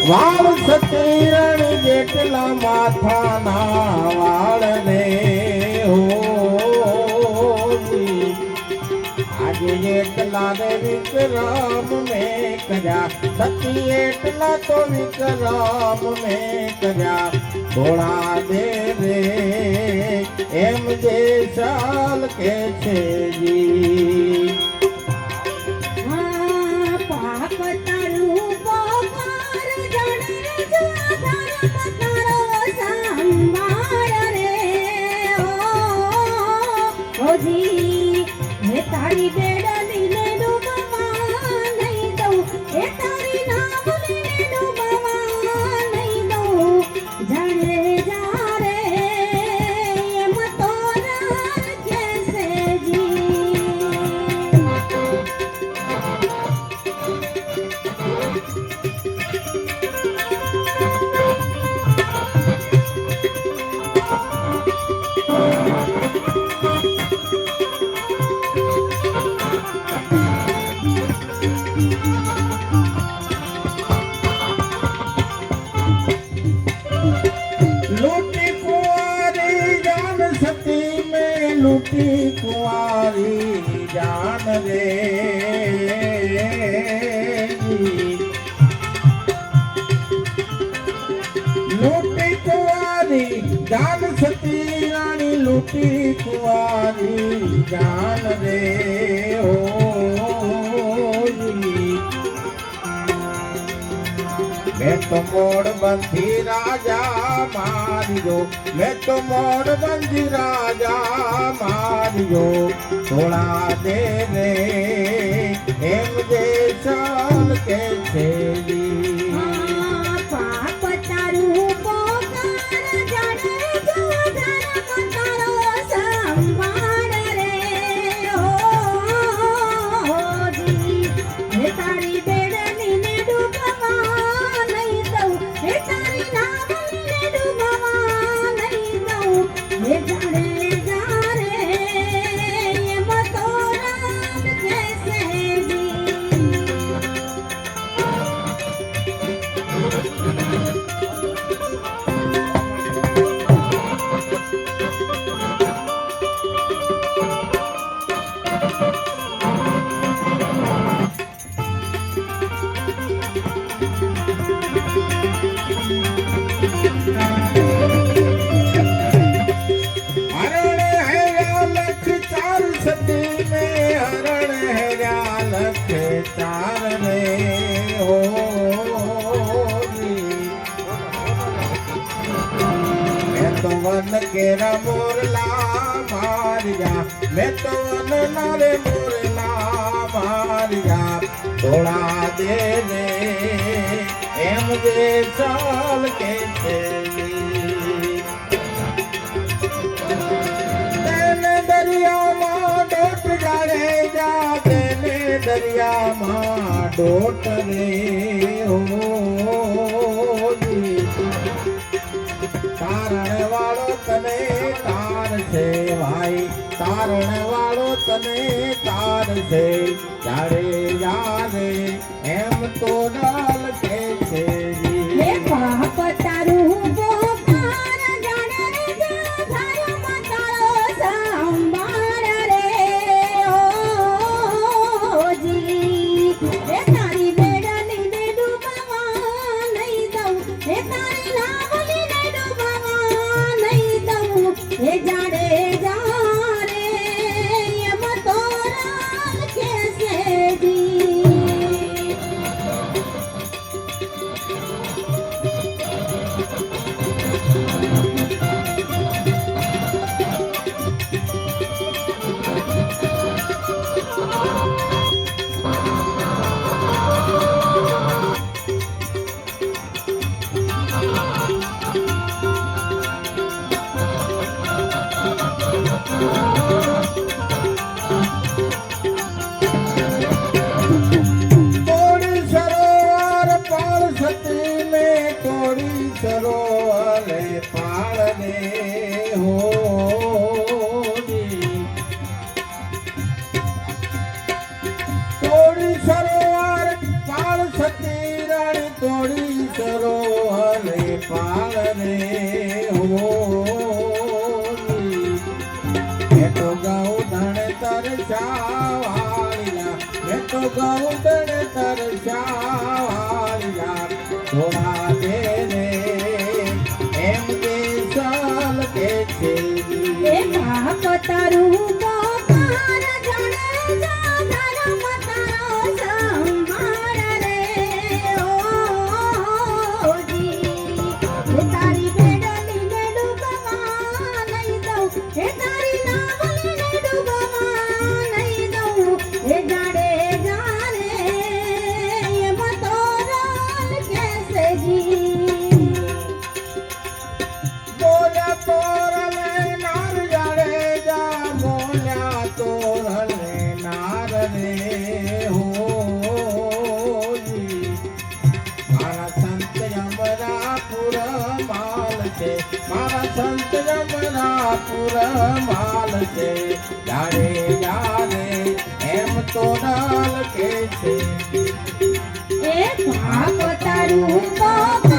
વાળ સતીરણ જેટલા માથાના વાળ રે હો આજે એટલા રે વિક્રમ મેં કર્યા સતી એટલા તો વિક્રમ મેં કર્યા થોડા દે રે એમ જે ચાલ કે છે જી તારી બેડલી ને ડૂબવા નહીં દઉં એ તારી નાવલી ને ડૂબવા નહીં દઉં જાણે જા રે એમ તો રાખે છે જી लूटी कुंवारी जान रे लूटी कुंवारी जान सती रानी लूटी कुंवारी जान रे ओ मैं तो मोड़ बंधी राजा मारियो मैं तो मोड़ बंधी राजा मारियो थोड़ा दे रे एम जे चाल के छेली पाप तारू पोकार जाने जो धर्म तारो संभाળ रे ओ जी हे तारी बेडनी ने डूबवा नहीं दઉં हे तारी नावली ने डूबवा नहीं दઉં हे जाने जा रे एम तो રાખે છે જી हरण है या लख चार सती में हरण है या लख चार में हो मैं तो वन केरा मोरला मारिया मैं तो वन नारे मोरला मारिया थोड़ा दे रे एम जे चाल के छेली दरियाમાં ડોટ જાડે જા તેને દરિયામાં ડોટ રે હોજી તારણ વાળો તને તાર છે ભાઈ તારણ વાળો તને તાર છે જાડે જાડે એમ તો ડાલ કે છે હે પાપ તારું પોકાર જાણે જો ધર્મ તારો સંભાળ રે ઓ જી હે તારી બેડલી ને ડૂબવા નહીં દઉં હે તારી નાવલી ને ડૂબવા નહીં દઉં હે જાણે જા રે એમ તો રાખે છે જી રે હો મેં તો ગૌધણ તરસાવાળીલા મેં તો ગૌધણ તરસાવાળીલા થોડા દે રે એમ કે ચાલ કે છે એ બાપ તારું પોકાર જાણે જા ધર્મ તારો સંભાળ રે ઓજી એ તારી બેડલીને ડૂબવા નહીં દઉં એ તારી નાવલીને ડૂબવા નહીં દઉં એ જાડે જાણે એમ તો રોલ કેસે જી બોલ્યા તોરલે નાર જાડેજા બોલ્યા તોરલે નાર રે હોજી મારા સંત યમરાપુર માલ છે મારા સંત યમરાપુર માલ છે જાડેજા રે એમ તો નલ કે છે એ બાપ તારું પોકાર